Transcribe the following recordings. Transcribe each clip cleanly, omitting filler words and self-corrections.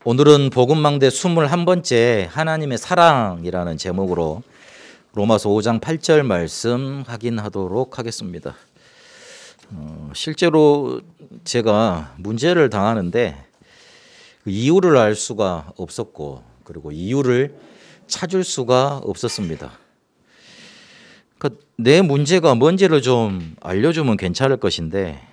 오늘은 복음망대 21번째 하나님의 사랑이라는 제목으로 로마서 5장 8절 말씀 확인하도록 하겠습니다. 실제로 제가 문제를 당하는데 그 이유를 알 수가 없었고 그리고 이유를 찾을 수가 없었습니다. 내 문제가 뭔지를 좀 알려주면 괜찮을 것인데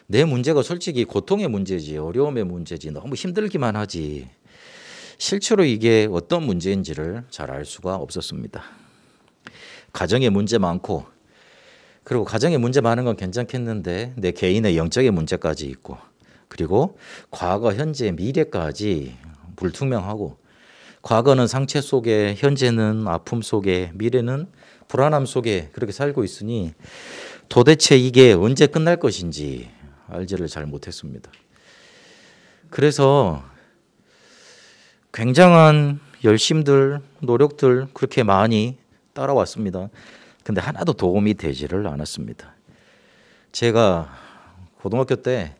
내 문제가 솔직히 고통의 문제지 어려움의 문제지 너무 힘들기만 하지 실제로 이게 어떤 문제인지를 잘 알 수가 없었습니다. 가정에 문제 많고 그리고 가정에 문제 많은 건 괜찮겠는데 내 개인의 영적인 문제까지 있고 그리고 과거, 현재, 미래까지 불투명하고 과거는 상처 속에 현재는 아픔 속에 미래는 불안함 속에 그렇게 살고 있으니 도대체 이게 언제 끝날 것인지 알지를 잘 못했습니다. 그래서 굉장한 열심들, 노력들 그렇게 많이 따라왔습니다. 근데 하나도 도움이 되지를 않았습니다. 제가 고등학교 때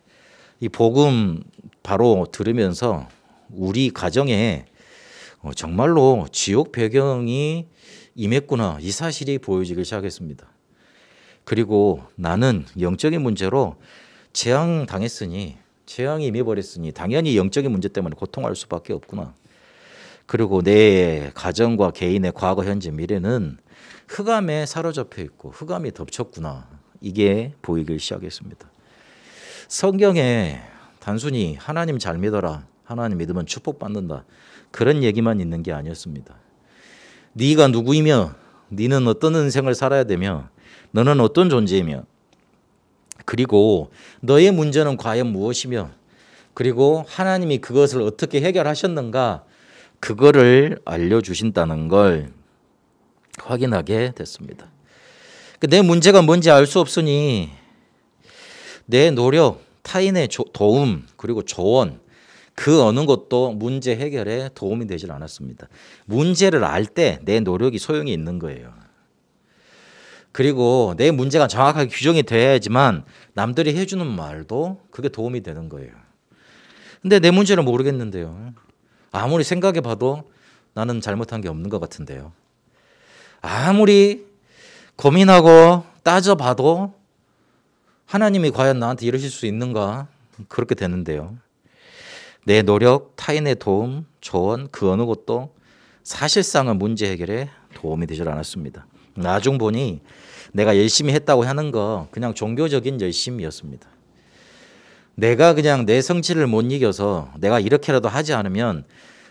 이 복음 바로 들으면서 우리 가정에 정말로 지옥 배경이 임했구나 이 사실이 보여지기 시작했습니다. 그리고 나는 영적인 문제로 재앙 당했으니 재앙이 임해버렸으니 당연히 영적인 문제 때문에 고통할 수밖에 없구나. 그리고 내 가정과 개인의 과거, 현재, 미래는 흑암에 사로잡혀 있고 흑암이 덮쳤구나. 이게 보이기 시작했습니다. 성경에 단순히 하나님 잘 믿어라. 하나님 믿으면 축복받는다. 그런 얘기만 있는 게 아니었습니다. 네가 누구이며 네는 어떤 인생을 살아야 되며 너는 어떤 존재이며 그리고 너의 문제는 과연 무엇이며 그리고 하나님이 그것을 어떻게 해결하셨는가 그거를 알려주신다는 걸 확인하게 됐습니다. 내 문제가 뭔지 알 수 없으니 내 노력, 타인의 도움 그리고 조언 그 어느 것도 문제 해결에 도움이 되질 않았습니다. 문제를 알 때 내 노력이 소용이 있는 거예요. 그리고 내 문제가 정확하게 규정이 돼야지만 남들이 해주는 말도 그게 도움이 되는 거예요. 근데 내 문제를 모르겠는데요. 아무리 생각해 봐도 나는 잘못한 게 없는 것 같은데요. 아무리 고민하고 따져봐도 하나님이 과연 나한테 이러실 수 있는가 그렇게 되는데요. 내 노력, 타인의 도움, 조언 그 어느 것도 사실상은 문제 해결에 도움이 되질 않았습니다. 나중 보니 내가 열심히 했다고 하는 거 그냥 종교적인 열심이었습니다. 내가 그냥 내 성질을 못 이겨서 내가 이렇게라도 하지 않으면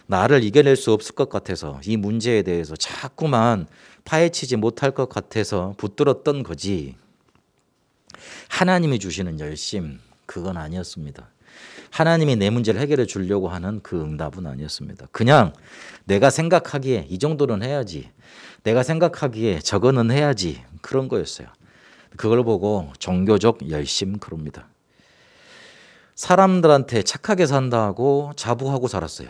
나를 이겨낼 수 없을 것 같아서 이 문제에 대해서 자꾸만 파헤치지 못할 것 같아서 붙들었던 거지 하나님이 주시는 열심 그건 아니었습니다. 하나님이 내 문제를 해결해 주려고 하는 그 응답은 아니었습니다. 그냥 내가 생각하기에 이 정도는 해야지 내가 생각하기에 저거는 해야지 그런 거였어요. 그걸 보고 종교적 열심 그럽니다. 사람들한테 착하게 산다고 자부하고 살았어요.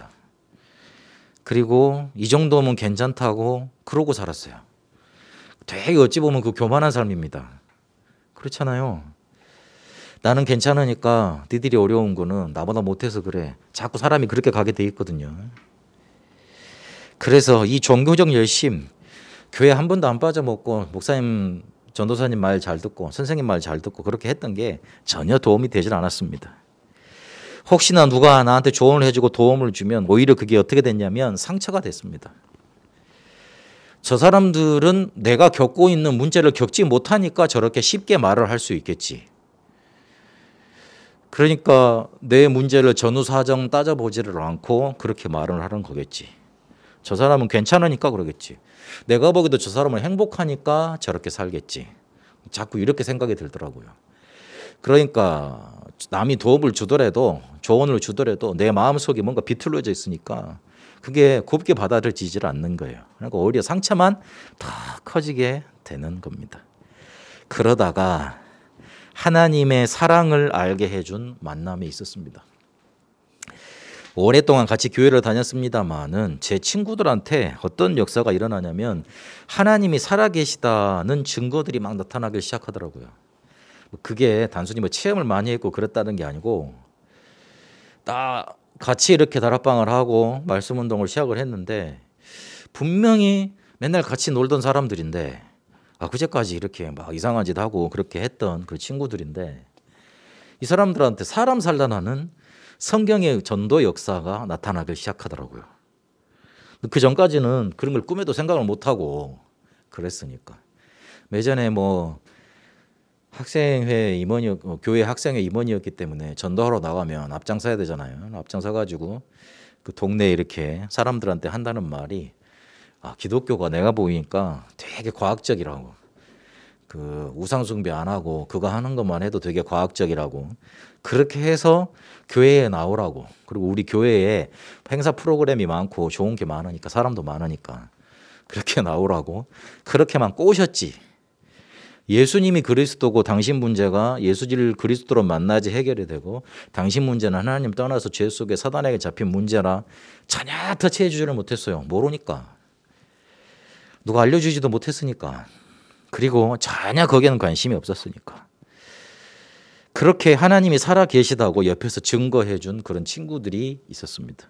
그리고 이 정도면 괜찮다고 그러고 살았어요. 되게 어찌 보면 그 교만한 삶입니다. 그렇잖아요. 나는 괜찮으니까 니들이 어려운 거는 나보다 못해서 그래. 자꾸 사람이 그렇게 가게 돼 있거든요. 그래서 이 종교적 열심 교회 한 번도 안 빠져먹고 목사님, 전도사님 말 잘 듣고 선생님 말 잘 듣고 그렇게 했던 게 전혀 도움이 되질 않았습니다. 혹시나 누가 나한테 조언을 해주고 도움을 주면 오히려 그게 어떻게 됐냐면 상처가 됐습니다. 저 사람들은 내가 겪고 있는 문제를 겪지 못하니까 저렇게 쉽게 말을 할 수 있겠지. 그러니까 내 문제를 전후사정 따져보지를 않고 그렇게 말을 하는 거겠지. 저 사람은 괜찮으니까 그러겠지. 내가 보기에도 저 사람은 행복하니까 저렇게 살겠지. 자꾸 이렇게 생각이 들더라고요. 그러니까 남이 도움을 주더라도 조언을 주더라도 내 마음속에 뭔가 비틀어져 있으니까 그게 곱게 받아들이질 않는 거예요. 그러니까 오히려 상처만 더 커지게 되는 겁니다. 그러다가 하나님의 사랑을 알게 해준 만남이 있었습니다. 오랫동안 같이 교회를 다녔습니다마는 제 친구들한테 어떤 역사가 일어나냐면 하나님이 살아계시다는 증거들이 막 나타나기 시작하더라고요. 그게 단순히 뭐 체험을 많이 했고 그랬다는 게 아니고 딱 같이 이렇게 다락방을 하고 말씀 운동을 시작을 했는데 분명히 맨날 같이 놀던 사람들인데 그제까지 이렇게 막 이상한 짓 하고 그렇게 했던 그 친구들인데 이 사람들한테 사람 살다나는 성경의 전도 역사가 나타나기 시작하더라고요. 그 전까지는 그런 걸 꿈에도 생각을 못하고 그랬으니까. 예전에 뭐 학생회 임원이 교회 학생회 임원이었기 때문에 전도하러 나가면 앞장서야 되잖아요. 앞장서 가지고 그 동네에 이렇게 사람들한테 한다는 말이 기독교가 내가 보니까 되게 과학적이라고. 그 우상 숭배 안 하고 그거 하는 것만 해도 되게 과학적이라고. 그렇게 해서 교회에 나오라고. 그리고 우리 교회에 행사 프로그램이 많고 좋은 게 많으니까 사람도 많으니까 그렇게 나오라고. 그렇게만 꼬셨지. 예수님이 그리스도고 당신 문제가 예수를 그리스도로 만나지 해결이 되고 당신 문제는 하나님 떠나서 죄 속에 사단에게 잡힌 문제라 전혀 터치해 주지를 못했어요. 모르니까. 누가 알려주지도 못했으니까. 그리고 전혀 거기에는 관심이 없었으니까. 그렇게 하나님이 살아 계시다고 옆에서 증거해 준 그런 친구들이 있었습니다.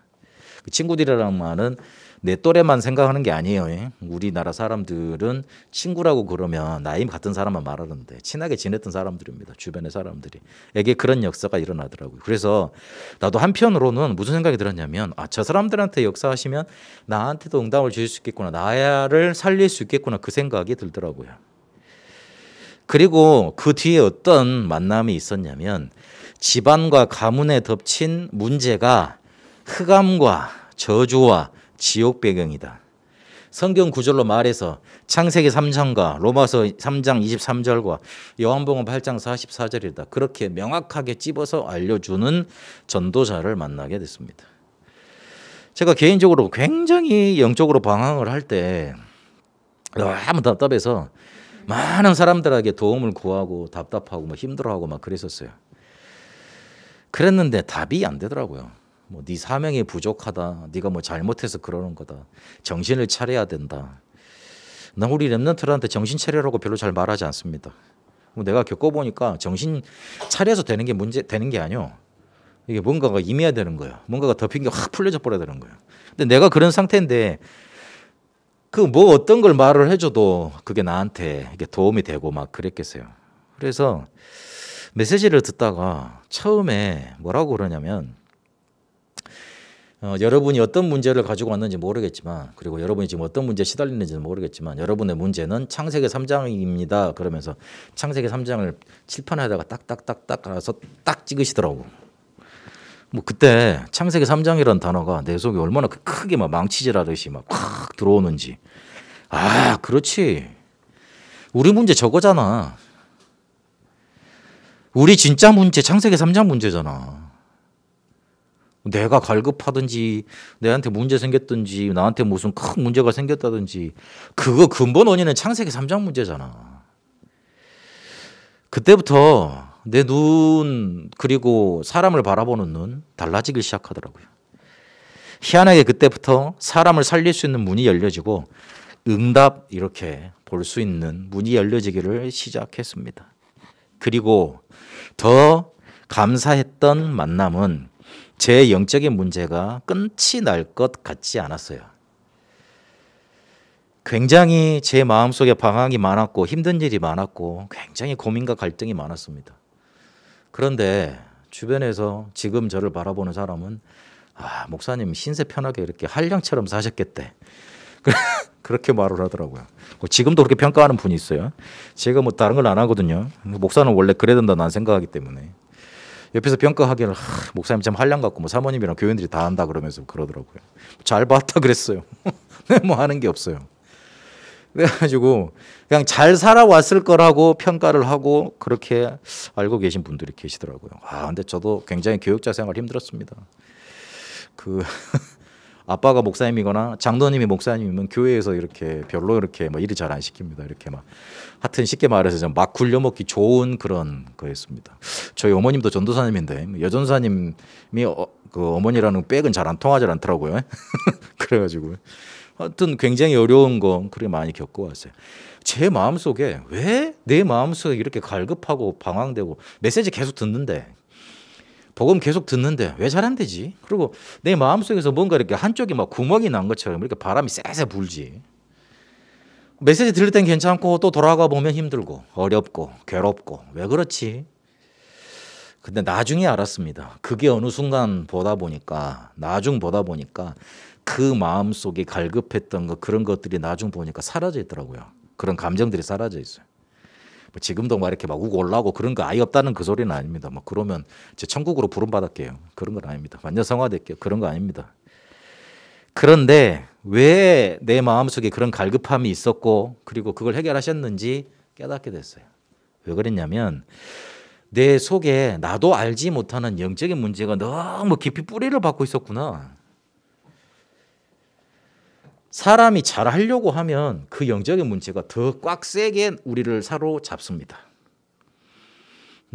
그 친구들이라는 말은 내 또래만 생각하는 게 아니에요. 우리나라 사람들은 친구라고 그러면 나이 같은 사람만 말하는데 친하게 지냈던 사람들입니다. 주변의 사람들이. 에게 그런 역사가 일어나더라고요. 그래서 나도 한편으로는 무슨 생각이 들었냐면 저 사람들한테 역사하시면 나한테도 응답을 주실 수 있겠구나. 나를 살릴 수 있겠구나. 그 생각이 들더라고요. 그리고 그 뒤에 어떤 만남이 있었냐면 집안과 가문에 덮친 문제가 흑암과 저주와 지옥 배경이다. 성경 구절로 말해서 창세기 3장과 로마서 3장 23절과 요한복음 8장 44절이다. 그렇게 명확하게 찝어서 알려주는 전도자를 만나게 됐습니다. 제가 개인적으로 굉장히 영적으로 방황을 할 때 너무 답답해서 많은 사람들에게 도움을 구하고 답답하고 힘들어하고 막 그랬었어요. 그랬는데 답이 안 되더라고요. 네 사명이 부족하다. 네가 잘못해서 그러는 거다. 정신을 차려야 된다. 난 우리 랩런트들한테 정신 차리라고 별로 잘 말하지 않습니다. 내가 겪어보니까 정신 차려서 되는 게 아니요. 이게 뭔가가 임해야 되는 거예요. 뭔가가 덮인 게 확 풀려져 버려야 되는 거예요. 근데 내가 그런 상태인데 어떤 걸 말을 해줘도 그게 나한테 이게 도움이 되고 막 그랬겠어요. 그래서 메시지를 듣다가 처음에 뭐라고 그러냐면 여러분이 어떤 문제를 가지고 왔는지 모르겠지만 그리고 여러분이 지금 어떤 문제에 시달리는지는 모르겠지만 여러분의 문제는 창세기 3장입니다. 그러면서 창세기 3장을 칠판에다가 딱딱딱딱 갈아서 딱 찍으시더라고. 그때 창세기 3장이라는 단어가 내 속에 얼마나 크게 막 망치질하듯이 막 확 들어오는지. 그렇지. 우리 문제 저거잖아. 우리 진짜 문제 창세기 3장 문제잖아. 내가 갈급하든지 내한테 문제 생겼든지 나한테 무슨 큰 문제가 생겼다든지 그거 근본 원인은 창세기 3장 문제잖아. 그때부터 내 눈 그리고 사람을 바라보는 눈 달라지기 시작하더라고요. 희한하게 그때부터 사람을 살릴 수 있는 문이 열려지고 응답 이렇게 볼 수 있는 문이 열려지기를 시작했습니다. 그리고 더 감사했던 만남은 제 영적인 문제가 끝이 날 것 같지 않았어요. 굉장히 제 마음속에 방황이 많았고 힘든 일이 많았고 굉장히 고민과 갈등이 많았습니다. 그런데 주변에서 지금 저를 바라보는 사람은 목사님 신세 편하게 이렇게 한량처럼 사셨겠대. 그렇게 말을 하더라고요. 지금도 그렇게 평가하는 분이 있어요. 제가 다른 걸 안 하거든요. 목사는 원래 그래야 된다 난 생각하기 때문에. 옆에서 평가하기를 목사님 참 한량 같고 사모님이랑 교인들이 다 한다 그러면서 그러더라고요. 잘 봤다 그랬어요. 하는 게 없어요. 그래가지고 그냥 잘 살아왔을 거라고 평가를 하고 그렇게 알고 계신 분들이 계시더라고요. 근데 저도 굉장히 교육자 생활 힘들었습니다. 아빠가 목사님이거나 장로님이 목사님이면 교회에서 이렇게 별로 이렇게 일을 잘 안 시킵니다. 이렇게 하여튼 쉽게 말해서 막 굴려먹기 좋은 그런 거였습니다. 저희 어머님도 전도사님인데 여전사님이 그 어머니라는 백은 잘 안 통하지 않더라고요. 그래가지고 하여튼 굉장히 어려운 거 그렇게 많이 겪어왔어요. 제 마음속에 왜 내 마음속에 이렇게 갈급하고 방황되고 메시지 계속 듣는데 복음 계속 듣는데 왜 잘 안 되지? 그리고 내 마음속에서 뭔가 이렇게 한쪽이 막 구멍이 난 것처럼 이렇게 바람이 쎄쎄 불지. 메시지 들을 땐 괜찮고 또 돌아가 보면 힘들고 어렵고 괴롭고 왜 그렇지? 근데 나중에 알았습니다. 그게 어느 순간 나중 보다 보니까 그 마음속에 갈급했던 것 그런 것들이 나중 보니까 사라져 있더라고요. 그런 감정들이 사라져 있어요. 뭐 지금도 막 이렇게 막 우고 올라오고 그런 거 아예 없다는 그 소리는 아닙니다. 뭐 그러면 제 천국으로 부름 받을게요. 그런 건 아닙니다. 완전 성화될게요. 그런 거 아닙니다. 그런데 왜 내 마음속에 그런 갈급함이 있었고 그리고 그걸 해결하셨는지 깨닫게 됐어요. 왜 그랬냐면 내 속에 나도 알지 못하는 영적인 문제가 너무 깊이 뿌리를 받고 있었구나. 사람이 잘하려고 하면 그 영적인 문제가 더 꽉 세게 우리를 사로잡습니다.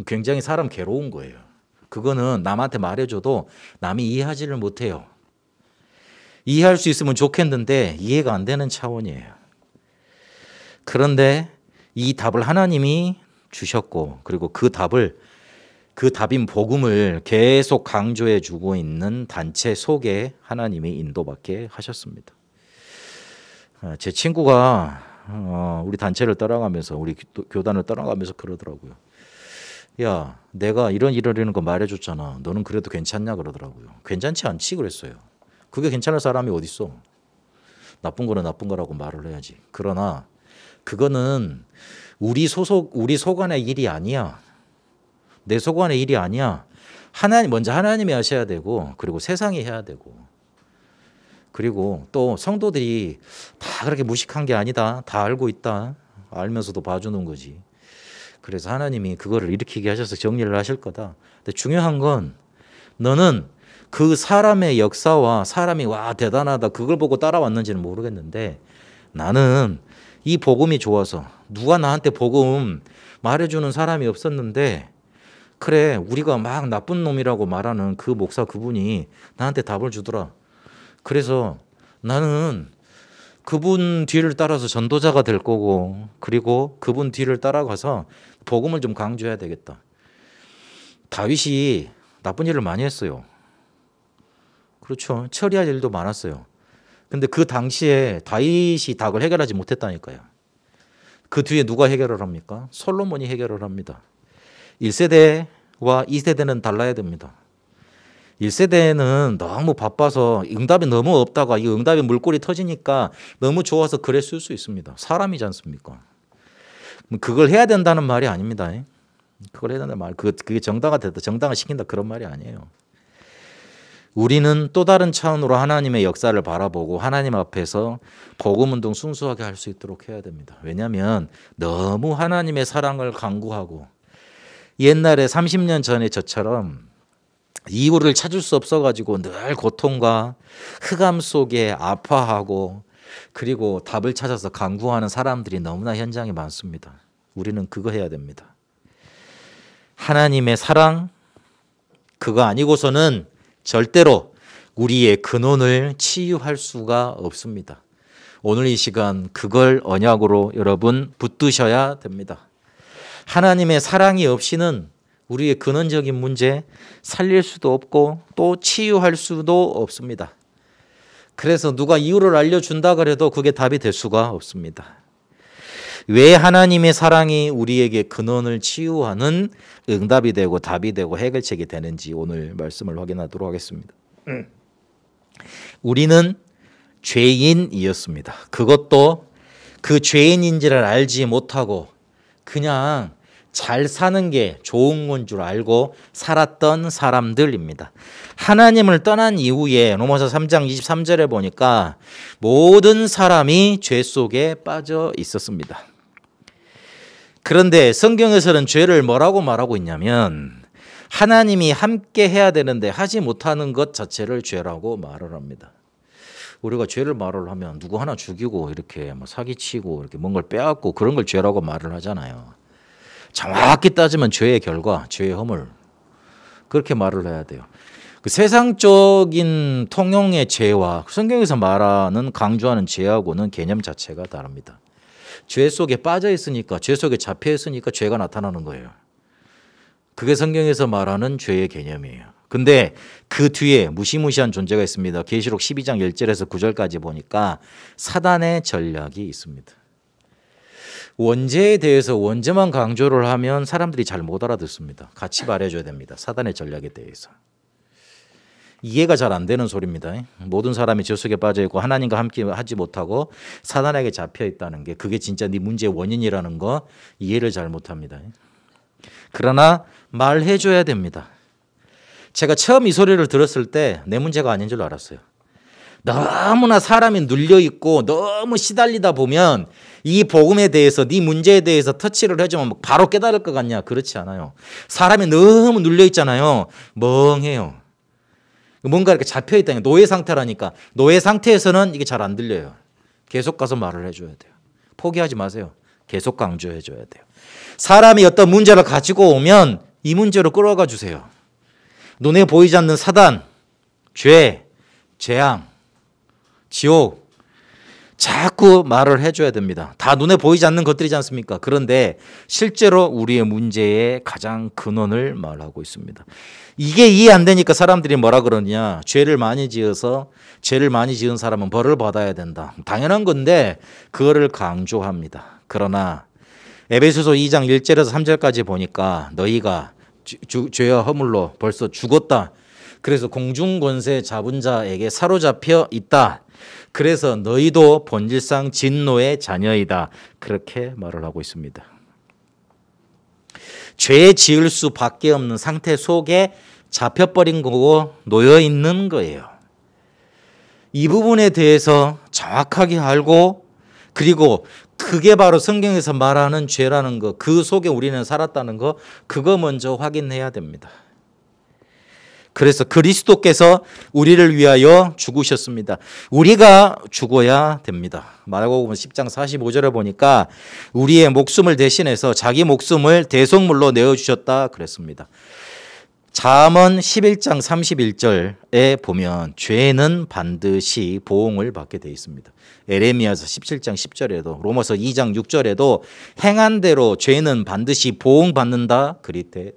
굉장히 사람 괴로운 거예요. 그거는 남한테 말해줘도 남이 이해하지를 못해요. 이해할 수 있으면 좋겠는데 이해가 안 되는 차원이에요. 그런데 이 답을 하나님이 주셨고 그리고 그 답인 복음을 계속 강조해 주고 있는 단체 속에 하나님이 인도받게 하셨습니다. 제 친구가 우리 단체를 따라가면서 우리 교단을 따라가면서 그러더라고요. 야, 내가 이런 거 말해줬잖아. 너는 그래도 괜찮냐 그러더라고요. 괜찮지 않지 그랬어요. 그게 괜찮을 사람이 어딨어. 나쁜 거는 나쁜 거라고 말을 해야지. 그러나 그거는 우리 속 안의 일이 아니야. 내 속 안의 일이 아니야. 먼저 하나님이 하셔야 되고 그리고 세상이 해야 되고 그리고 또 성도들이 다 그렇게 무식한 게 아니다. 다 알고 있다. 알면서도 봐주는 거지. 그래서 하나님이 그거를 일으키게 하셔서 정리를 하실 거다. 근데 중요한 건 너는 그 사람의 역사와 사람이 와 대단하다 그걸 보고 따라왔는지는 모르겠는데 나는 이 복음이 좋아서 누가 나한테 복음 말해주는 사람이 없었는데 그래 우리가 막 나쁜 놈이라고 말하는 그 목사 그분이 나한테 답을 주더라. 그래서 나는 그분 뒤를 따라서 전도자가 될 거고 그리고 그분 뒤를 따라가서 복음을 좀 강조해야 되겠다. 다윗이 나쁜 일을 많이 했어요. 그렇죠. 처리할 일도 많았어요. 근데 그 당시에 다윗이 닭을 해결하지 못했다니까요. 그 뒤에 누가 해결을 합니까? 솔로몬이 해결을 합니다. 1세대와 2세대는 달라야 됩니다. 1세대는 너무 바빠서 응답이 너무 없다가 이 응답이 물꼬리 터지니까 너무 좋아서 글에 쓸 수 있습니다. 사람이지 않습니까? 그걸 해야 된다는 말이 아닙니다. 그걸 해야 된다는 말, 그게 정당화 시킨다 그런 말이 아니에요. 우리는 또 다른 차원으로 하나님의 역사를 바라보고 하나님 앞에서 복음운동 순수하게 할 수 있도록 해야 됩니다. 왜냐하면 너무 하나님의 사랑을 강구하고 옛날에 30년 전에 저처럼 이유를 찾을 수 없어가지고 늘 고통과 흑암 속에 아파하고 그리고 답을 찾아서 강구하는 사람들이 너무나 현장에 많습니다. 우리는 그거 해야 됩니다. 하나님의 사랑 그거 아니고서는 절대로 우리의 근원을 치유할 수가 없습니다. 오늘 이 시간 그걸 언약으로 여러분 붙드셔야 됩니다. 하나님의 사랑이 없이는 우리의 근원적인 문제 살릴 수도 없고 또 치유할 수도 없습니다. 그래서 누가 이유를 알려준다 그래도 그게 답이 될 수가 없습니다. 왜 하나님의 사랑이 우리에게 근원을 치유하는 응답이 되고 답이 되고 해결책이 되는지 오늘 말씀을 확인하도록 하겠습니다. 우리는 죄인이었습니다. 그것도 그 죄인인지를 알지 못하고 그냥 잘 사는 게 좋은 건 줄 알고 살았던 사람들입니다. 하나님을 떠난 이후에 로마서 3장 23절에 보니까 모든 사람이 죄 속에 빠져 있었습니다. 그런데 성경에서는 죄를 뭐라고 말하고 있냐면 하나님이 함께 해야 되는데 하지 못하는 것 자체를 죄라고 말을 합니다. 우리가 죄를 말을 하면 누구 하나 죽이고 이렇게 뭐 사기치고 이렇게 뭔가를 빼앗고 그런 걸 죄라고 말을 하잖아요. 정확히 따지면 죄의 결과, 죄의 허물 그렇게 말을 해야 돼요. 그 세상적인 통용의 죄와 성경에서 말하는 강조하는 죄하고는 개념 자체가 다릅니다. 죄 속에 빠져 있으니까 죄 속에 잡혀 있으니까 죄가 나타나는 거예요. 그게 성경에서 말하는 죄의 개념이에요. 근데 그 뒤에 무시무시한 존재가 있습니다. 계시록 12장 1절에서 9절까지 보니까 사단의 전략이 있습니다. 원죄에 대해서 원죄만 강조를 하면 사람들이 잘 못 알아듣습니다. 같이 말해줘야 됩니다. 사단의 전략에 대해서. 이해가 잘 안 되는 소리입니다. 모든 사람이 저 속에 빠져 있고 하나님과 함께 하지 못하고 사단에게 잡혀 있다는 게 그게 진짜 네 문제의 원인이라는 거 이해를 잘 못합니다. 그러나 말해줘야 됩니다. 제가 처음 이 소리를 들었을 때 내 문제가 아닌 줄 알았어요. 너무나 사람이 눌려있고 너무 시달리다 보면 이 복음에 대해서 네 문제에 대해서 터치를 해주면 바로 깨달을 것 같냐? 그렇지 않아요. 사람이 너무 눌려있잖아요. 멍해요. 뭔가 이렇게 잡혀있다니까. 노예 상태라니까. 노예 상태에서는 이게 잘 안 들려요. 계속 가서 말을 해줘야 돼요. 포기하지 마세요. 계속 강조해줘야 돼요. 사람이 어떤 문제를 가지고 오면 이 문제로 끌어가 주세요. 눈에 보이지 않는 사단, 죄, 재앙, 지옥 자꾸 말을 해줘야 됩니다. 다 눈에 보이지 않는 것들이지 않습니까? 그런데 실제로 우리의 문제의 가장 근원을 말하고 있습니다. 이게 이해 안 되니까 사람들이 뭐라 그러냐. 죄를 많이 지어서 죄를 많이 지은 사람은 벌을 받아야 된다. 당연한 건데 그거를 강조합니다. 그러나 에베소서 2장 1절에서 3절까지 보니까 너희가 죄와 허물로 벌써 죽었다. 그래서 공중권세 잡은 자에게 사로잡혀 있다. 그래서 너희도 본질상 진노의 자녀이다. 그렇게 말을 하고 있습니다. 죄 지을 수밖에 없는 상태 속에 잡혀버린 거고 놓여 있는 거예요. 이 부분에 대해서 정확하게 알고 그리고 그게 바로 성경에서 말하는 죄라는 거, 그 속에 우리는 살았다는 거, 그거 먼저 확인해야 됩니다. 그래서 그리스도께서 우리를 위하여 죽으셨습니다. 우리가 죽어야 됩니다. 마가복음 10장 45절에 보니까 우리의 목숨을 대신해서 자기 목숨을 대속물로 내어주셨다 그랬습니다. 잠언 11장 31절에 보면 죄는 반드시 보응을 받게 되어 있습니다. 에레미야서 17장 10절에도 로마서 2장 6절에도 행한 대로 죄는 반드시 보응받는다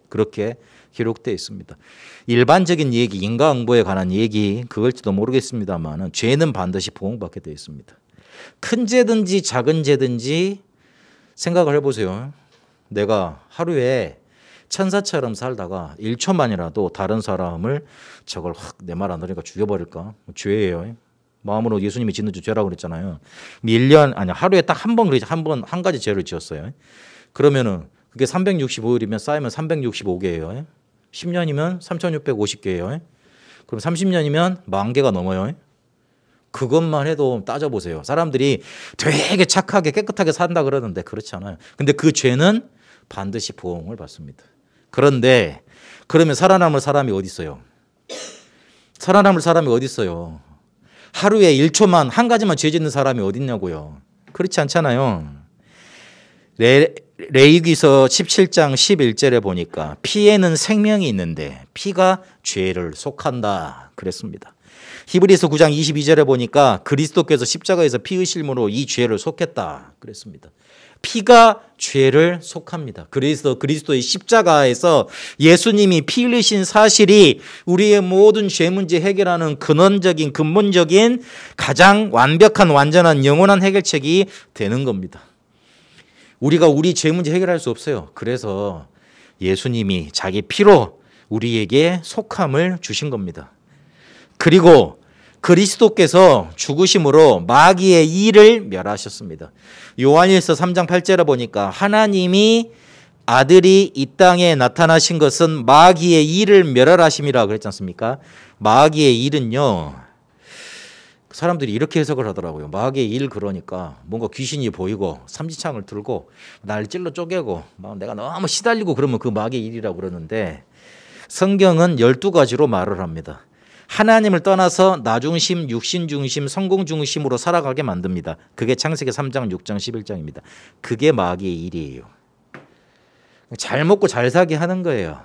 그렇게 기록되어 있습니다. 일반적인 얘기, 인과응보에 관한 얘기 그걸지도 모르겠습니다만 죄는 반드시 보응받게 되어 있습니다. 큰 죄든지 작은 죄든지 생각을 해보세요. 내가 하루에 천사처럼 살다가 1초만이라도 다른 사람을 저걸 확 내 말 안 들으니까 죽여버릴까? 죄예요. 마음으로 예수님이 짓는 죄라고 그랬잖아요. 1년 아니 하루에 딱 한 번 그러지 한 가지 죄를 지었어요. 그러면은 그게 365일이면 쌓이면 365개예요. 10년이면 3,650개예요. 그럼 30년이면 10,000개가 넘어요. 그것만 해도 따져보세요. 사람들이 되게 착하게 깨끗하게 산다 그러는데 그렇지 않아요. 근데 그 죄는 반드시 보응을 받습니다. 그런데 그러면 살아남을 사람이 어디 있어요? 살아남을 사람이 어디 있어요? 하루에 1초만 한 가지만 죄 짓는 사람이 어디 있냐고요. 그렇지 않잖아요. 레위기서 17장 11절에 보니까 피에는 생명이 있는데 피가 죄를 속한다 그랬습니다. 히브리서 9장 22절에 보니까 그리스도께서 십자가에서 피 흘리심으로 이 죄를 속했다 그랬습니다. 피가 죄를 속합니다. 그래서 그리스도의 십자가에서 예수님이 피 흘리신 사실이 우리의 모든 죄 문제 해결하는 근본적인 가장 완벽한 완전한 영원한 해결책이 되는 겁니다. 우리가 우리 죄 문제 해결할 수 없어요. 그래서 예수님이 자기 피로 우리에게 속함을 주신 겁니다. 그리고 그리스도께서 죽으심으로 마귀의 일을 멸하셨습니다. 요한일서 3장 8절에 보니까 하나님이 아들이 이 땅에 나타나신 것은 마귀의 일을 멸하심이라 그랬지 않습니까? 마귀의 일은요. 사람들이 이렇게 해석을 하더라고요. 마귀의 일 그러니까 뭔가 귀신이 보이고 삼지창을 들고 날 찔러 쪼개고 막 내가 너무 시달리고 그러면 그 마귀의 일이라고 그러는데 성경은 12가지로 말을 합니다. 하나님을 떠나서 나 중심, 육신 중심, 성공 중심으로 살아가게 만듭니다. 그게 창세기 3장, 6장, 11장입니다. 그게 마귀의 일이에요. 잘 먹고 잘 살게 하는 거예요.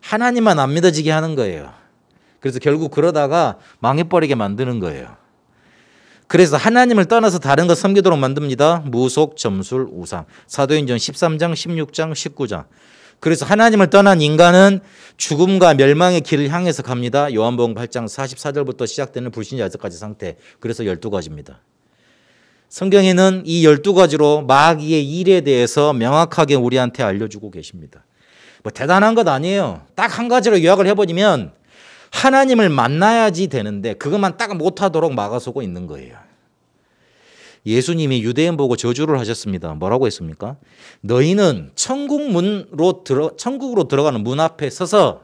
하나님만 안 믿어지게 하는 거예요. 그래서 결국 그러다가 망해버리게 만드는 거예요. 그래서 하나님을 떠나서 다른 것 섬기도록 만듭니다. 무속, 점술, 우상. 사도행전 13장, 16장, 19장. 그래서 하나님을 떠난 인간은 죽음과 멸망의 길을 향해서 갑니다. 요한복음 8장 44절부터 시작되는 불신자 6가지 상태. 그래서 12가지입니다. 성경에는 이 12가지로 마귀의 일에 대해서 명확하게 우리한테 알려주고 계십니다. 뭐 대단한 것 아니에요. 딱 한 가지로 요약을 해버리면 하나님을 만나야지 되는데 그것만 딱 못하도록 막아서고 있는 거예요. 예수님이 유대인 보고 저주를 하셨습니다. 뭐라고 했습니까? 너희는 천국으로 들어가는 문 앞에 서서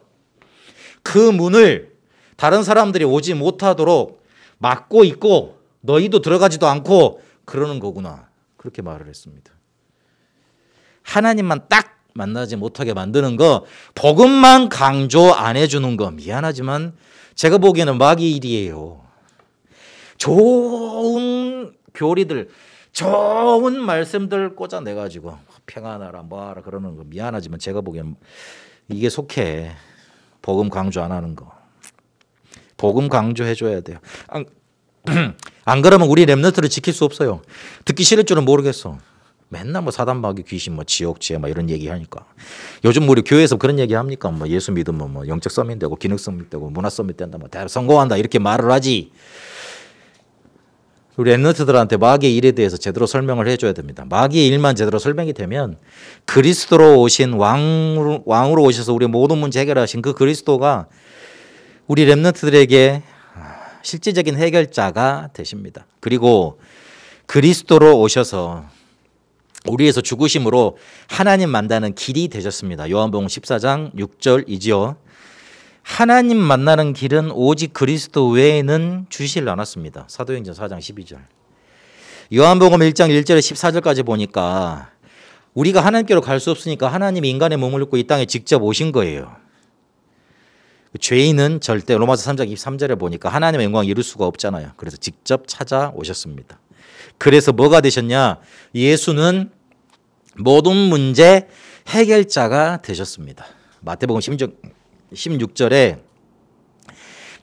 그 문을 다른 사람들이 오지 못하도록 막고 있고 너희도 들어가지도 않고 그러는 거구나. 그렇게 말을 했습니다. 하나님만 딱 만나지 못하게 만드는 거, 복음만 강조 안 해주는 거, 미안하지만 제가 보기에는 마귀 일이에요. 좋은 교리들, 좋은 말씀들 꽂아내가지고 평안하라 뭐하라 그러는 거, 미안하지만 제가 보기에는 이게 속해. 복음 강조 안 하는 거. 복음 강조해줘야 돼요. 안 그러면 우리 렘넌트를 지킬 수 없어요. 듣기 싫을 줄은 모르겠어. 맨날 뭐 사단 마귀 귀신 뭐 지옥 지혜 막 이런 얘기 하니까. 요즘 우리 교회에서 그런 얘기 합니까? 뭐 예수 믿으면 뭐 영적 서밋 되고 기능 서밋 되고 문화 서밋 된다 뭐 다 성공한다 이렇게 말을 하지. 우리 렘넌트들한테 마귀의 일에 대해서 제대로 설명을 해줘야 됩니다. 마귀의 일만 제대로 설명이 되면 그리스도로 오신 왕으로 오셔서 우리 모든 문제 해결하신 그 그리스도가 우리 렘넌트들에게 실질적인 해결자가 되십니다. 그리고 그리스도로 오셔서 우리에서 죽으심으로 하나님 만나는 길이 되셨습니다. 요한복음 14장 6절이지요. 하나님 만나는 길은 오직 그리스도 외에는 주시질 않았습니다. 사도행전 4장 12절. 요한복음 1장 1절에 14절까지 보니까 우리가 하나님께로 갈 수 없으니까 하나님이 인간의 몸을 입고 이 땅에 직접 오신 거예요. 죄인은 절대 로마서 3장 23절에 보니까 하나님의 영광을 이룰 수가 없잖아요. 그래서 직접 찾아오셨습니다. 그래서 뭐가 되셨냐? 예수는 모든 문제 해결자가 되셨습니다. 마태복음 16절에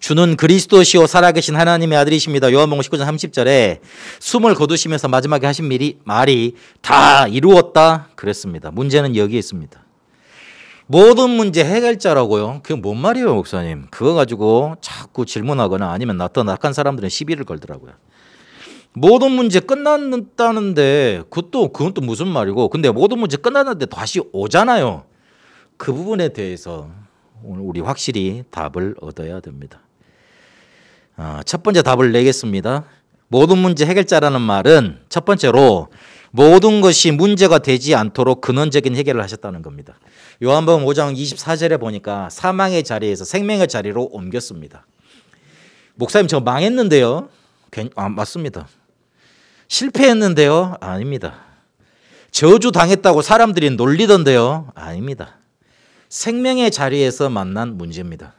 주는 그리스도시요 살아계신 하나님의 아들이십니다. 요한복음 19장 30절에 숨을 거두시면서 마지막에 하신 말이 다 이루었다 그랬습니다. 문제는 여기에 있습니다. 모든 문제 해결자라고요? 그게 뭔 말이에요, 목사님? 그거 가지고 자꾸 질문하거나 아니면 나 더 낙한 사람들은 시비를 걸더라고요. 모든 문제 끝났다는데 그건 또 무슨 말이고, 근데 모든 문제 끝났는데 다시 오잖아요. 그 부분에 대해서 오늘 우리 확실히 답을 얻어야 됩니다. 첫 번째 답을 내겠습니다. 모든 문제 해결자라는 말은 첫 번째로 모든 것이 문제가 되지 않도록 근원적인 해결을 하셨다는 겁니다. 요한복음 5장 24절에 보니까 사망의 자리에서 생명의 자리로 옮겼습니다. 목사님 저 망했는데요? 맞습니다. 실패했는데요? 아닙니다. 저주당했다고 사람들이 놀리던데요? 아닙니다. 생명의 자리에서 만난 문제입니다.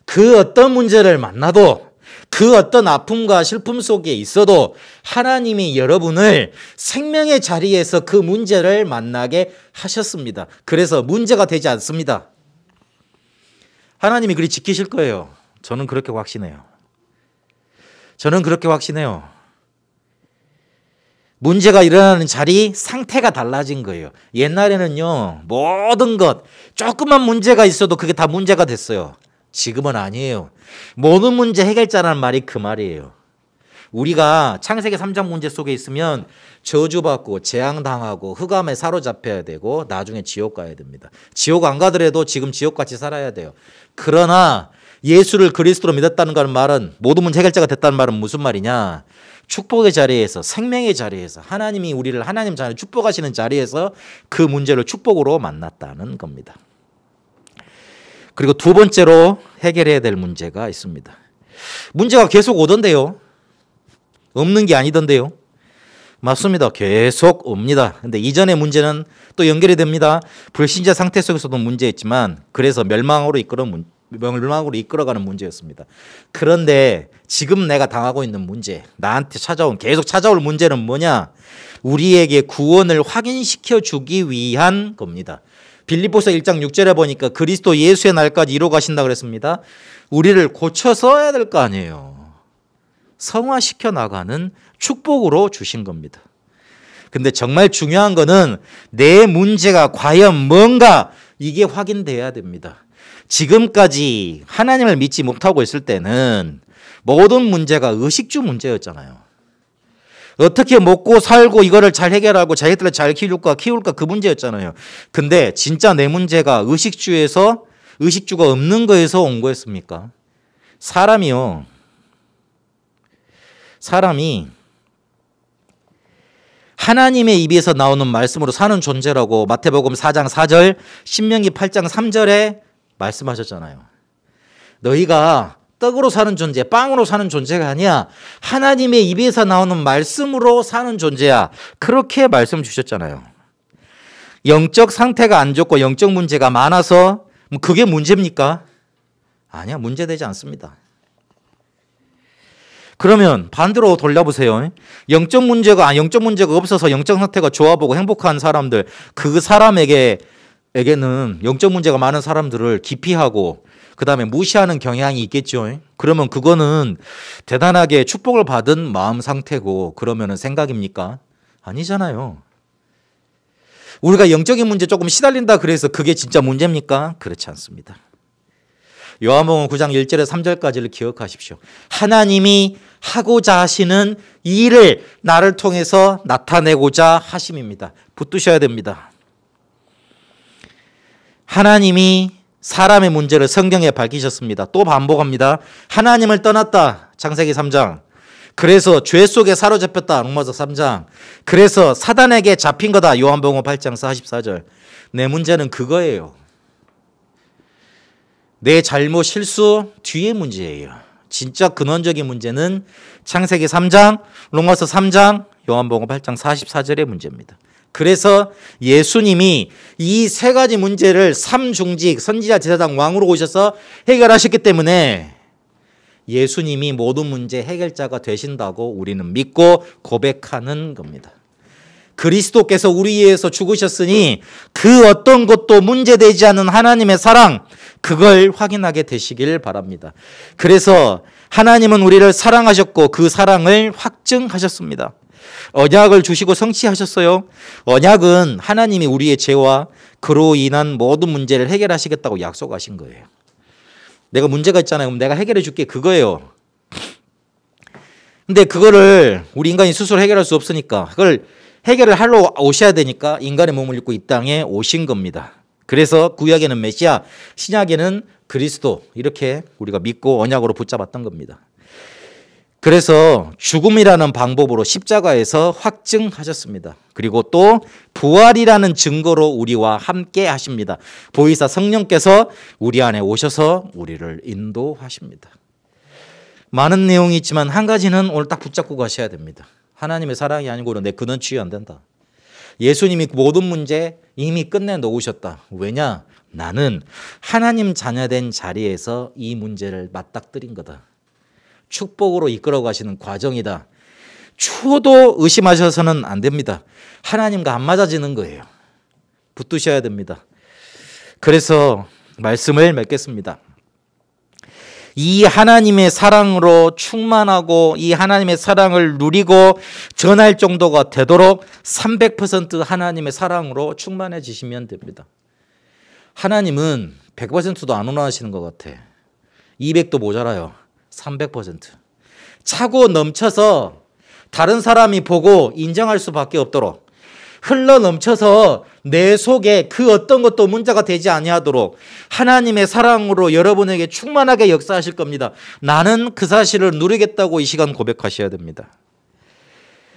그 어떤 문제를 만나도 그 어떤 아픔과 슬픔 속에 있어도 하나님이 여러분을 생명의 자리에서 그 문제를 만나게 하셨습니다. 그래서 문제가 되지 않습니다. 하나님이 그리 지키실 거예요. 저는 그렇게 확신해요. 문제가 일어나는 자리, 상태가 달라진 거예요. 옛날에는요, 모든 것, 조그만 문제가 있어도 그게 다 문제가 됐어요. 지금은 아니에요. 모든 문제 해결자라는 말이 그 말이에요. 우리가 창세기 3장 문제 속에 있으면 저주받고 재앙당하고 흑암에 사로잡혀야 되고 나중에 지옥 가야 됩니다. 지옥 안 가더라도 지금 지옥같이 살아야 돼요. 그러나 예수를 그리스도로 믿었다는 말은, 모든 문제 해결자가 됐다는 말은 무슨 말이냐? 축복의 자리에서, 생명의 자리에서, 하나님이 우리를 하나님 자녀 축복하시는 자리에서 그 문제를 축복으로 만났다는 겁니다. 그리고 두 번째로 해결해야 될 문제가 있습니다. 문제가 계속 오던데요. 없는 게 아니던데요. 맞습니다. 계속 옵니다. 근데 이전의 문제는 또 연결이 됩니다. 불신자 상태 속에서도 문제였지만, 그래서 멸망으로 이끌어가는 문제였습니다. 그런데 지금 내가 당하고 있는 문제, 나한테 계속 찾아올 문제는 뭐냐? 우리에게 구원을 확인시켜 주기 위한 겁니다. 빌립보서 1장 6절에 보니까 그리스도 예수의 날까지 이루어 가신다 그랬습니다. 우리를 고쳐서야 될 거 아니에요. 성화시켜 나가는 축복으로 주신 겁니다. 근데 정말 중요한 거는 내 문제가 과연 뭔가 이게 확인돼야 됩니다. 지금까지 하나님을 믿지 못하고 있을 때는 모든 문제가 의식주 문제였잖아요. 어떻게 먹고 살고 이거를 잘 해결하고 자기들을 잘 키울까 그 문제였잖아요. 근데 진짜 내 문제가 의식주가 없는 거에서 온 거였습니까? 사람이 하나님의 입에서 나오는 말씀으로 사는 존재라고 마태복음 4장 4절, 신명기 8장 3절에 말씀하셨잖아요. 너희가 떡으로 사는 존재, 빵으로 사는 존재가 아니야. 하나님의 입에서 나오는 말씀으로 사는 존재야. 그렇게 말씀 주셨잖아요. 영적 상태가 안 좋고 영적 문제가 많아서 그게 문제입니까? 아니야, 문제되지 않습니다. 그러면 반대로 돌려보세요. 영적 문제가 없어서 영적 상태가 좋아 보고 행복한 사람들, 그 사람에게는 영적 문제가 많은 사람들을 기피하고 그 다음에 무시하는 경향이 있겠죠. 그러면 그거는 대단하게 축복을 받은 마음 상태고 그러면 생각입니까? 아니잖아요. 우리가 영적인 문제 조금 시달린다 그래서 그게 진짜 문제입니까? 그렇지 않습니다. 요한복음 9장 1절에서 3절까지를 기억하십시오. 하나님이 하고자 하시는 일을 나를 통해서 나타내고자 하심입니다. 붙드셔야 됩니다. 하나님이 사람의 문제를 성경에 밝히셨습니다. 또 반복합니다. 하나님을 떠났다. 창세기 3장. 그래서 죄 속에 사로잡혔다. 로마서 3장. 그래서 사단에게 잡힌 거다. 요한복음 8장 44절. 내 문제는 그거예요. 내 잘못 실수 뒤의 문제예요. 진짜 근원적인 문제는 창세기 3장, 로마서 3장, 요한복음 8장 44절의 문제입니다. 그래서 예수님이 이 세 가지 문제를 삼중직, 선지자, 제사장, 왕으로 오셔서 해결하셨기 때문에 예수님이 모든 문제 해결자가 되신다고 우리는 믿고 고백하는 겁니다. 그리스도께서 우리 위해서 죽으셨으니 그 어떤 것도 문제되지 않는 하나님의 사랑, 그걸 확인하게 되시길 바랍니다. 그래서 하나님은 우리를 사랑하셨고 그 사랑을 확증하셨습니다. 언약을 주시고 성취하셨어요. 언약은 하나님이 우리의 죄와 그로 인한 모든 문제를 해결하시겠다고 약속하신 거예요. 내가 문제가 있잖아요. 그럼 내가 해결해 줄게, 그거예요. 근데 그거를 우리 인간이 스스로 해결할 수 없으니까 그걸 해결을 하러 오셔야 되니까 인간의 몸을 입고 이 땅에 오신 겁니다. 그래서 구약에는 메시아, 신약에는 그리스도, 이렇게 우리가 믿고 언약으로 붙잡았던 겁니다. 그래서 죽음이라는 방법으로 십자가에서 확증하셨습니다. 그리고 또 부활이라는 증거로 우리와 함께 하십니다. 보혜사 성령께서 우리 안에 오셔서 우리를 인도하십니다. 많은 내용이 있지만 한 가지는 오늘 딱 붙잡고 가셔야 됩니다. 하나님의 사랑이 아니고는 내 근원 치유 안 된다. 예수님이 모든 문제 이미 끝내 놓으셨다. 왜냐? 나는 하나님 자녀된 자리에서 이 문제를 맞닥뜨린 거다. 축복으로 이끌어 가시는 과정이다. 추호도 의심하셔서는 안 됩니다. 하나님과 안 맞아지는 거예요. 붙드셔야 됩니다. 그래서 말씀을 맺겠습니다. 이 하나님의 사랑으로 충만하고 이 하나님의 사랑을 누리고 전할 정도가 되도록 300% 하나님의 사랑으로 충만해지시면 됩니다. 하나님은 100%도 안 원하시는 것 같아. 200도 모자라요. 300%. 차고 넘쳐서 다른 사람이 보고 인정할 수밖에 없도록, 흘러 넘쳐서 내 속에 그 어떤 것도 문제가 되지 아니하도록 하나님의 사랑으로 여러분에게 충만하게 역사하실 겁니다. 나는 그 사실을 누리겠다고 이 시간 고백하셔야 됩니다.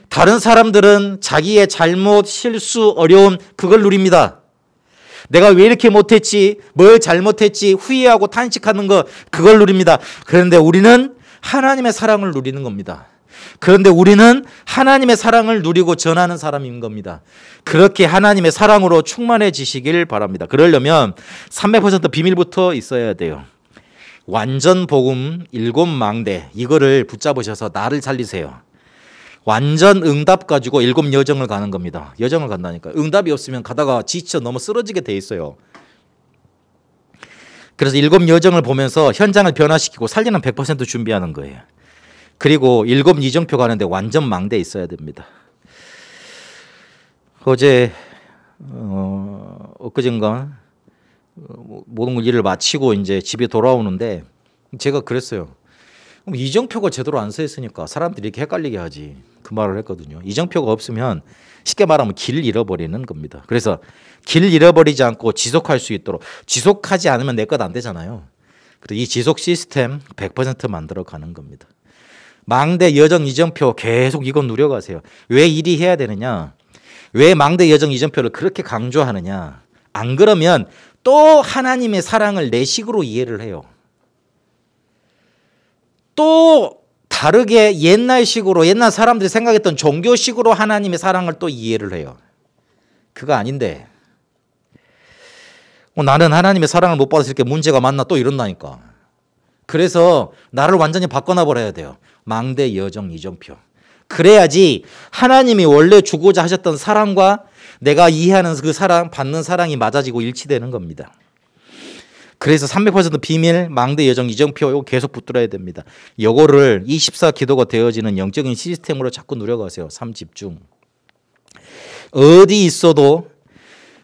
다른 사람들은 자기의 잘못, 실수, 어려움, 그걸 누립니다. 내가 왜 이렇게 못했지, 뭘 잘못했지 후회하고 탄식하는 거, 그걸 누립니다. 그런데 우리는 하나님의 사랑을 누리는 겁니다. 그런데 우리는 하나님의 사랑을 누리고 전하는 사람인 겁니다. 그렇게 하나님의 사랑으로 충만해지시길 바랍니다. 그러려면 300% 비밀부터 있어야 돼요. 완전 복음 7망대, 이거를 붙잡으셔서 나를 살리세요. 완전 응답 가지고 7여정을 가는 겁니다. 여정을 간다니까. 응답이 없으면 가다가 지쳐 너무 쓰러지게 돼 있어요. 그래서 7여정을 보면서 현장을 변화시키고 살리는 100% 준비하는 거예요. 그리고 7이정표 가는데 완전 망대 있어야 됩니다. 어제 엊그젠가 모든 일을 마치고 이제 집에 돌아오는데 제가 그랬어요. 그럼 이정표가 제대로 안 써 있으니까 사람들이 이렇게 헷갈리게 하지. 그 말을 했거든요. 이정표가 없으면 쉽게 말하면 길 잃어버리는 겁니다. 그래서 길 잃어버리지 않고 지속할 수 있도록, 지속하지 않으면 내 것 안 되잖아요. 그래서 이 지속 시스템 100% 만들어 가는 겁니다. 망대 여정 이정표 계속 이거 누려가세요. 왜 일이 해야 되느냐? 왜 망대 여정 이정표를 그렇게 강조하느냐? 안 그러면 또 하나님의 사랑을 내 식으로 이해를 해요. 또 다르게 옛날식으로, 옛날 사람들이 생각했던 종교식으로 하나님의 사랑을 또 이해를 해요. 그거 아닌데 나는 하나님의 사랑을 못 받았을 게 문제가 많나 또 이런다니까. 그래서 나를 완전히 바꿔놔버려야 돼요. 망대 여정 이정표. 그래야지 하나님이 원래 주고자 하셨던 사랑과 내가 이해하는 그 사랑, 받는 사랑이 맞아지고 일치되는 겁니다. 그래서 300% 비밀, 망대 여정 이정표 이거 계속 붙들어야 됩니다. 요거를 24 기도가 되어지는 영적인 시스템으로 자꾸 누려가세요. 3집중. 어디 있어도,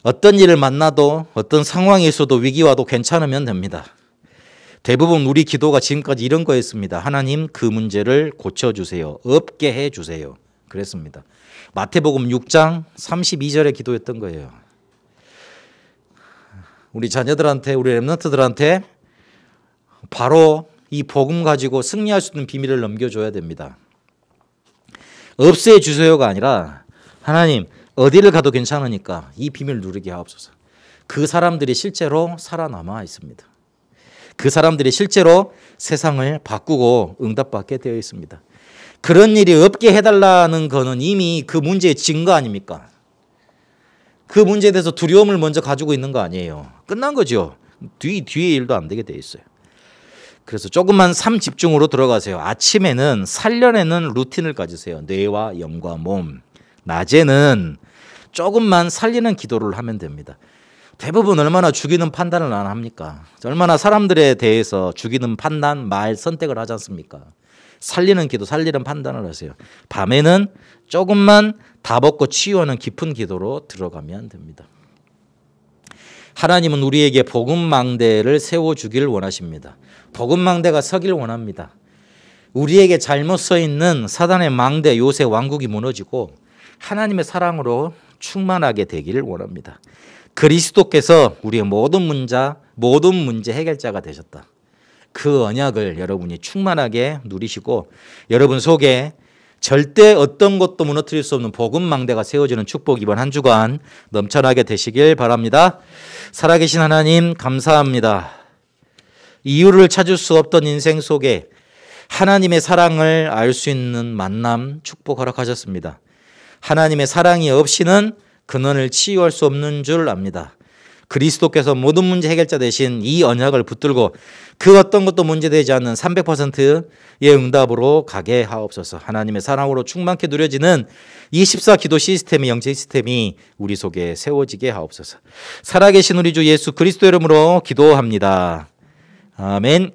어떤 일을 만나도, 어떤 상황에 있어도, 위기와도 괜찮으면 됩니다. 대부분 우리 기도가 지금까지 이런 거였습니다. 하나님 그 문제를 고쳐주세요. 없게 해주세요. 그랬습니다. 마태복음 6장 32절의 기도였던 거예요. 우리 자녀들한테, 우리 렘넌트들한테 바로 이 복음 가지고 승리할 수 있는 비밀을 넘겨줘야 됩니다. 없애주세요가 아니라 하나님 어디를 가도 괜찮으니까 이 비밀을 누리게 하옵소서. 그 사람들이 실제로 살아남아 있습니다. 그 사람들이 실제로 세상을 바꾸고 응답받게 되어 있습니다. 그런 일이 없게 해달라는 거는 이미 그 문제의 증거 아닙니까? 그 문제에 대해서 두려움을 먼저 가지고 있는 거 아니에요. 끝난 거죠. 뒤에 일도 안 되게 돼 있어요. 그래서 조금만 삶 집중으로 들어가세요. 아침에는 살려내는 루틴을 가지세요. 뇌와 영과 몸. 낮에는 조금만 살리는 기도를 하면 됩니다. 대부분 얼마나 죽이는 판단을 안 합니까? 얼마나 사람들에 대해서 죽이는 판단, 말, 선택을 하지 않습니까? 살리는 기도, 살리는 판단을 하세요. 밤에는 조금만 다 벗고 치유하는 깊은 기도로 들어가면 됩니다. 하나님은 우리에게 복음망대를 세워주길 원하십니다. 복음망대가 서길 원합니다. 우리에게 잘못 서 있는 사단의 망대, 요새 왕국이 무너지고 하나님의 사랑으로 충만하게 되기를 원합니다. 그리스도께서 우리의 모든 문제 해결자가 되셨다. 그 언약을 여러분이 충만하게 누리시고 여러분 속에 절대 어떤 것도 무너뜨릴 수 없는 복음망대가 세워지는 축복 이번 한 주간 넘쳐나게 되시길 바랍니다. 살아계신 하나님 감사합니다. 이유를 찾을 수 없던 인생 속에 하나님의 사랑을 알 수 있는 만남 축복 허락하셨습니다. 하나님의 사랑이 없이는 근원을 치유할 수 없는 줄 압니다. 그리스도께서 모든 문제 해결자 되신 이 언약을 붙들고 그 어떤 것도 문제되지 않는 300%의 응답으로 가게 하옵소서. 하나님의 사랑으로 충만케 누려지는 24 기도 시스템의 영적 시스템이 우리 속에 세워지게 하옵소서. 살아계신 우리 주 예수 그리스도 이름으로 기도합니다. 아멘.